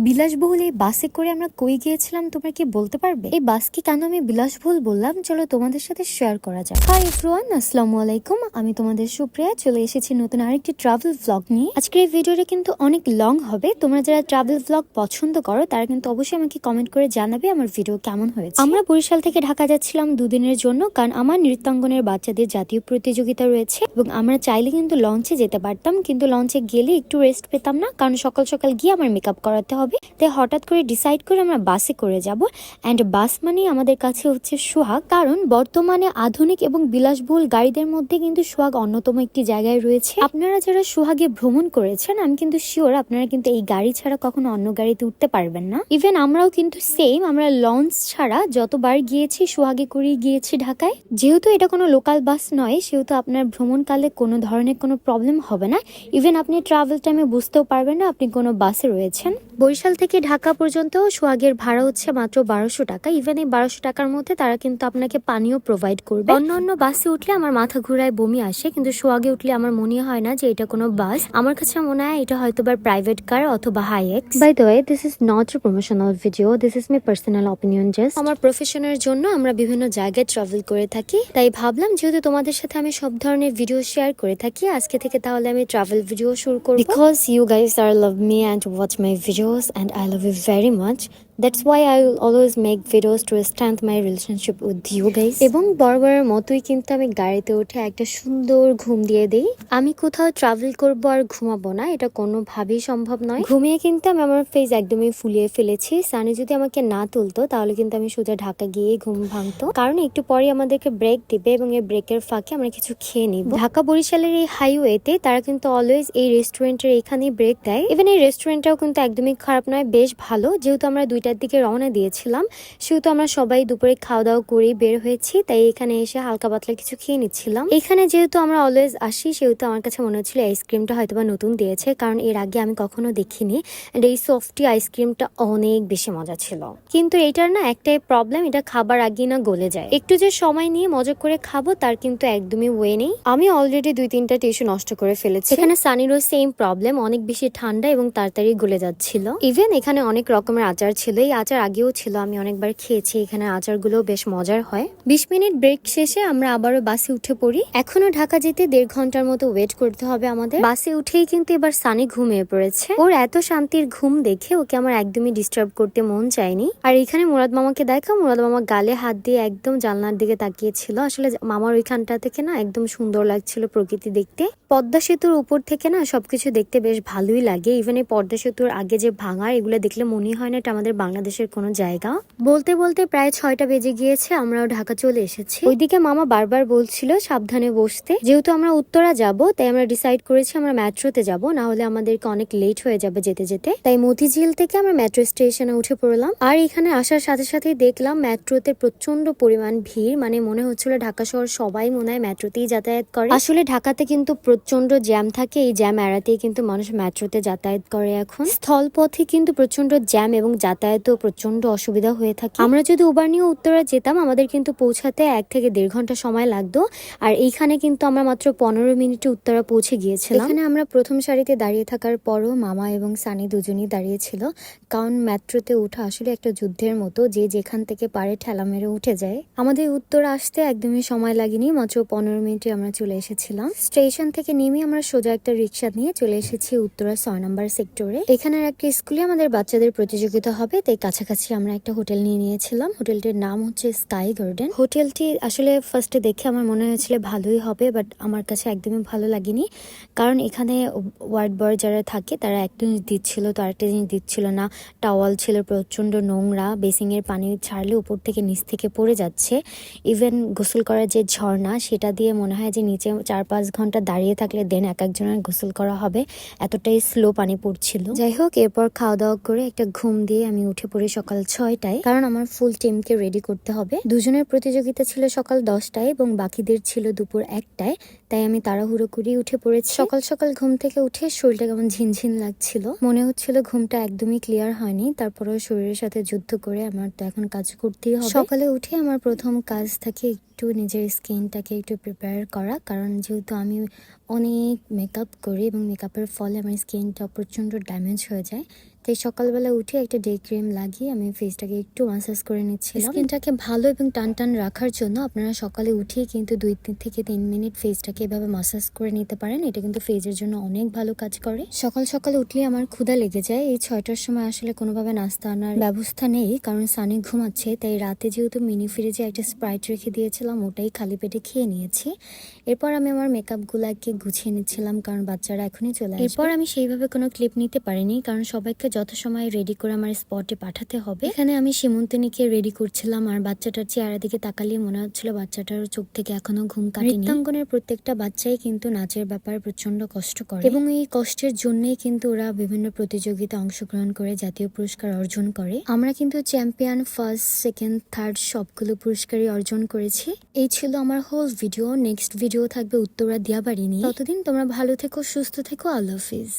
বিলাসবহুল এই বাসে করে আমরা কই গিয়েছিলাম তোমরা কি বলতে পারবে? এই বাসকে কেন আমি বিলাসবহুল বললাম চলো তোমাদের সাথে শেয়ার করা যাক। হাই এভরিওয়ান, আসসালামু আলাইকুম। আমি তোমাদের সুপ্রিয়া, চলে এসেছি নতুন আরেকটি ট্রাভেল ভ্লগ নিয়ে। আজকের এই ভিডিওটা কিন্তু অনেক লং হবে। তোমরা যারা ট্রাভেল ভ্লগ পছন্দ করো তারা কিন্তু অবশ্যই আমাকে কমেন্ট করে জানাবে আমার ভিডিও কেমন হয়েছে। আমরা বরিশাল থেকে ঢাকা যাচ্ছিলাম দুদিনের জন্য, কারণ আমার নৃত্যাঙ্গনের বাচ্চাদের জাতীয় প্রতিযোগিতা রয়েছে এবং আমরা চাইলে কিন্তু লঞ্চে যেতে পারতাম, কিন্তু লঞ্চে গেলে একটু রেস্ট পেতাম না, কারণ সকাল সকাল গিয়ে আমার মেকআপ করাতে হবে। তাই হঠাৎ করে ডিসাইড করে আমরা বাসে করে যাব। অ্যান্ড বাস মানে আমাদের কাছে হচ্ছে সোহাগ, কারণ বর্তমানে আধুনিক এবং বিলাসবহুল গাড়িদের মধ্যে কিন্তু সোহাগ অন্যতম একটি জায়গায় রয়েছে। আপনারা যারা সোহাগে ভ্রমণ করেছেন আমি কিন্তু শিওর আপনারা কিন্তু এই গাড়ি ছাড়া কখনো অন্য গাড়িতে উঠতে পারবেন না। ইভেন আমরাও কিন্তু সেম, আমরা লঞ্চ ছাড়া যতবার গিয়েছি সোহাগে করে গিয়েছি ঢাকায়। যেহেতু এটা কোনো লোকাল বাস নয় সেহেতু আপনার ভ্রমণকালে কোনো ধরনের কোনো প্রবলেম হবে না। ইভেন আপনি ট্রাভেল টাইমে বুঝতেও পারবেন না আপনি কোনো বাসে রয়েছেন। বরিশাল থেকে ঢাকা পর্যন্ত সোহাগের ভাড়া হচ্ছে মাত্র 1200 টাকা। ইভেন এই 1200 টাকার মধ্যে তারা কিন্তু আপনাকে পানিও প্রোভাইড করবে। অন্য বাসে উঠলে আমার মাথা ঘুরায়, বমি আসে, কিন্তু সোহাগে উঠলে আমার মনে হয় না যে এটা কোনো বাস। আমার কাছে মনে হয় এটা হয়তো বা প্রাইভেট কার অথবা Hiace. By the way, this is not a promotional video, this is my personal opinion. Just আমার প্রফেশনের জন্য আমরা বিভিন্ন জায়গায় ট্রাভেল করে থাকি, তাই ভাবলাম যেহেতু তোমাদের সাথে আমি সব ধরনের ভিডিও শেয়ার করে থাকি, আজকে থেকে তাহলে আমি ট্রাভেল ভিডিও শুরু করব। Because you guys are love me and watch my videos and I love you very much. That's why I will always make videos to strengthen my relationship with you guys. এবং বরাবরের মতোই কিন্তু আমি গাড়িতে উঠে একটা সুন্দর ঘুম দিয়ে দেই। আমি কোথাও ট্রাভেল করব আর ঘুমাবো না, এটা কোনোভাবেই সম্ভব নয়। ঘুমিয়ে কিন্তু আমি আমার ফেস একদমই ফুলিয়ে ফেলেছি। সানি যদি আমাকে না তুলতো তাহলে কিন্তু আমি সোজা ঢাকা গিয়ে ঘুম ভাঙতো, কারণ একটু পরে আমাদেরকে ব্রেক দিবে এবং এই ব্রেকের ফাঁকে আমরা কিছু খেয়ে নিব। ঢাকা বরিশালের এই হাইওয়েতে তারা কিন্তু অলওয়েজ এই রেস্টুরেন্টের এখানেই ব্রেক দেয়। ইভেন এই রেস্টুরেন্টটাও কিন্তু একদমই খারাপ নয়, বেশ ভালো। যেহেতু আমরা 2টার দিকে রওনা দিয়েছিলাম সেহেতু আমরা সবাই দুপুরে খাওয়া দাওয়া করে বের হয়েছি, তাই এখানে এসে হালকা পাতলা কিছু খেয়ে নিচ্ছিলাম। এখানে যেহেতু আমরা অলওয়েজ আসি সেহেতু আমার কাছে মনে হচ্ছিল আইসক্রিমটা হয়তো বা নতুন দিয়েছে, কারণ এর আগে আমি কখনো দেখিনি। এন্ড এই সফটি আইসক্রিমটা অনেক বেশি মজা ছিল, কিন্তু এটার না একটাই প্রবলেম, এটা খাবার আগে না গলে যায়। একটু যে সময় নিয়ে মজা করে খাবো তার কিন্তু একদমই ওয়ে নেই। আমি অলরেডি 2-3টা টিস্যু নষ্ট করে ফেলেছি। এখানে সানিরও সেম প্রবলেম, অনেক বেশি ঠান্ডা এবং তাড়াতাড়ি গলে যাচ্ছিল। ইভেন এখানে অনেক রকমের আচার ছিল, এই আচার আগেও ছিল, আমি অনেকবার খেয়েছি। এখানে আচারগুলো বেশ মজার হয়। 20 মিনিট ব্রেক শেষে আমরা আবারও বাসে উঠে পড়ি। এখনো ঢাকা যেতে 1.5 ঘন্টার মতো ওয়েট করতে হবে আমাদের। বাসে উঠেই কিন্তু এবার সানি ঘুমিয়ে পড়েছে। ওর এত শান্তির ঘুম দেখে ওকে আমার একদমই ডিস্টার্ব করতে মন চায়নি। আর এখানে মুরাদ মামাকে দেখা, মুরাদ মামা গালে হাত দিয়ে একদম জানলার দিকে তাকিয়েছিল। আসলে মামার ওইখানটা থেকে না একদম সুন্দর লাগছিল প্রকৃতি দেখতে। পদ্মা সেতুর উপর থেকে না সবকিছু দেখতে বেশ ভালোই লাগে। ইভেন এই পদ্মা সেতুর আগে যে ভাঙার, এগুলো দেখলে মনে হয় না এটা আমাদের বাংলাদেশের কোনো জায়গা। বলতে বলতে প্রায় 6টা বেজে গিয়েছে, আমরাও ঢাকা চলে এসেছি। ওইদিকে মামা বারবার বলছিল সাবধানে বসতে। যেহেতু আমরা উত্তরা যাব তাই আমরা ডিসাইড করেছি আমরা মেট্রোতে যাব, না হলে আমাদেরকে অনেক লেট হয়ে যাবে যেতে যেতে। তাই মতিঝিল থেকে আমরা মেট্রো স্টেশনে উঠে পড়লাম। আর এখানে আসার সাথে সাথেই দেখলাম মেট্রোতে প্রচন্ড পরিমাণ ভিড়, মানে মনে হচ্ছিল ঢাকা শহর সবাই মনে হয় মেট্রোতেই যাতায়াত করে। আসলে ঢাকাতে কিন্তু প্রচন্ড জ্যাম থাকে, এই জ্যাম এড়াতেই কিন্তু মানুষ মেট্রোতে যাতায়াত করে। এখন স্থলপথে কিন্তু প্রচন্ড জ্যাম এবং যাতায়াতও প্রচন্ড অসুবিধা হয়ে থাকে। আমরা যদি উবার নিয়ে উত্তরা যেতাম আমাদের কিন্তু পৌঁছাতে 1 থেকে 1.5 ঘন্টা সময় লাগতো, আর এইখানে কিন্তু আমরা মাত্র 15 মিনিটে উত্তরা পৌঁছে গিয়েছিলাম। এখানে আমরা প্রথম সারিতে দাঁড়িয়ে থাকার পরও মামা এবং সানি দুজনেই দাঁড়িয়েছিল, কারণ মেট্রোতে ওঠা আসলে একটা যুদ্ধের মতো, যে যেখান থেকে পারে ঠেলা মেরে উঠে যায়। আমাদের উত্তরা আসতে একদমই সময় লাগেনি, মাত্র 15 মিনিটে আমরা চলে এসেছিলাম। স্টেশন থেকে নেমে আমরা সোজা একটা রিক্সা নিয়ে চলে এসেছি উত্তরা 6 নম্বর সেক্টরে। এখানের একটা স্কুলে আমাদের বাচ্চাদের প্রতিযোগিতা হবে, তাই কাছাকাছি আমরা একটা হোটেল নিয়ে নিয়েছিলাম। হোটেলটির নাম হচ্ছে স্কাই গার্ডেন। হোটেলটি আসলে ফার্স্টে দেখে আমার মনে হয়েছিল ভালোই হবে, বাট আমার কাছে একদমই ভালো লাগেনি, কারণ এখানে ওয়ার্ড বয় যারা থাকে তারা একটা জিনিস দিচ্ছিল তো আরেকটা জিনিস দিচ্ছিল না। টাওয়াল ছিল প্রচন্ড নোংরা, বেসিংয়ের পানি ছাড়লে উপর থেকে নিচ থেকে পড়ে যাচ্ছে। ইভেন গোসল করার যে ঝর্ণা সেটা দিয়ে মনে হয় যে নিচে 4-5 ঘন্টা দাঁড়িয়ে থাকলে দেন এক একজনের গোসল করা হবে, এতটাই স্লো পানি পড়ছিল। যাই হোক, এরপর খাওয়া দাওয়া করে একটা ঘুম দিয়ে আমি উঠে পড়ি সকাল 6টায়, কারণ আমার ফুল টিমকে রেডি করতে হবে। দুজনের প্রতিযোগিতা ছিল সকাল 10টায় এবং বাকিদের ছিল দুপুর 1টায়, তাই আমি তাড়াহুড়ো করে উঠে পড়েছি। সকাল সকাল ঘুম থেকে উঠে শরীরটা কেমন ঝিনঝিন লাগছিল, মনে হচ্ছিল ঘুমটা একদমই ক্লিয়ার হয়নি। তারপরেও শরীরের সাথে যুদ্ধ করে আমার তো এখন কাজ করতেই হবে। সকালে উঠে আমার প্রথম কাজ থাকে একটু নিজের স্কিনটাকে একটু প্রিপেয়ার করা, কারণ যেহেতু আমি অনেক মেকআপ করি এবং মেকআপের ফলে আমার স্কিনটা প্রচন্ড ড্যামেজ হয়ে যায়, তাই সকালবেলা উঠে একটা ডে ক্রিম লাগিয়ে আমি ফেসটাকে একটু মাসাজ করে নিচ্ছিলাম। স্কিনটাকে ভালো এবং টান টান রাখার জন্য আপনারা সকালে উঠেই কিন্তু 2 থেকে 3 মিনিট ফেসটাকে এভাবে মাসাজ করে নিতে পারেন। এটা কিন্তু ফেসের জন্য অনেক ভালো কাজ করে। সকাল সকালে উঠলে আমার ক্ষুধা লেগে যায়। এই 6টার সময় আসলে কোনোভাবে নাস্তা আনার ব্যবস্থা নেই, কারণ সানি ঘুমাচ্ছে। তাই রাতে যেহেতু মিনি ফ্রিজে একটা স্প্রাইট রেখে দিয়েছিলাম, ওটাই খালি পেটে খেয়ে নিয়েছি। এরপর আমি আমার মেকআপ গুলাকে গুছিয়ে নিচ্ছিলাম, কারণ বাচ্চারা এখনই চলে আসবে। এরপর আমি সেইভাবে কোনো ক্লিপ নিতে পারিনি, কারণ সবাইকে যত সময় রেডি করে আমার স্পটে পাঠাতে হবে। এখানে আমি সীমন্তিনীকে রেডি করছিলাম, আর বাচ্চাটার চেহারা দিকে তাকালে মনে হচ্ছিল বাচ্চাটার চোখ থেকে এখনো ঘুম কাটেনি। নৃত্যাঙ্গনের প্রত্যেকটা বাচ্চাই কিন্তু নাচের ব্যাপারে প্রচন্ড কষ্ট করে, এবং এই কষ্টের জন্যই কিন্তু ওরা বিভিন্ন প্রতিযোগিতা অংশগ্রহণ করে জাতীয় পুরস্কার অর্জন করে। আমরা কিন্তু চ্যাম্পিয়ন, ফার্স্ট, সেকেন্ড, থার্ড সবগুলো পুরস্কারই অর্জন করেছি। এই ছিল আমার হোল ভিডিও। নেক্সট ভিডিও থাকবে উত্তরা দিয়াবাড়ি নিয়ে। ততদিন তোমরা ভালো থেকো, সুস্থ থেকো। আল্লাহ হাফিজ।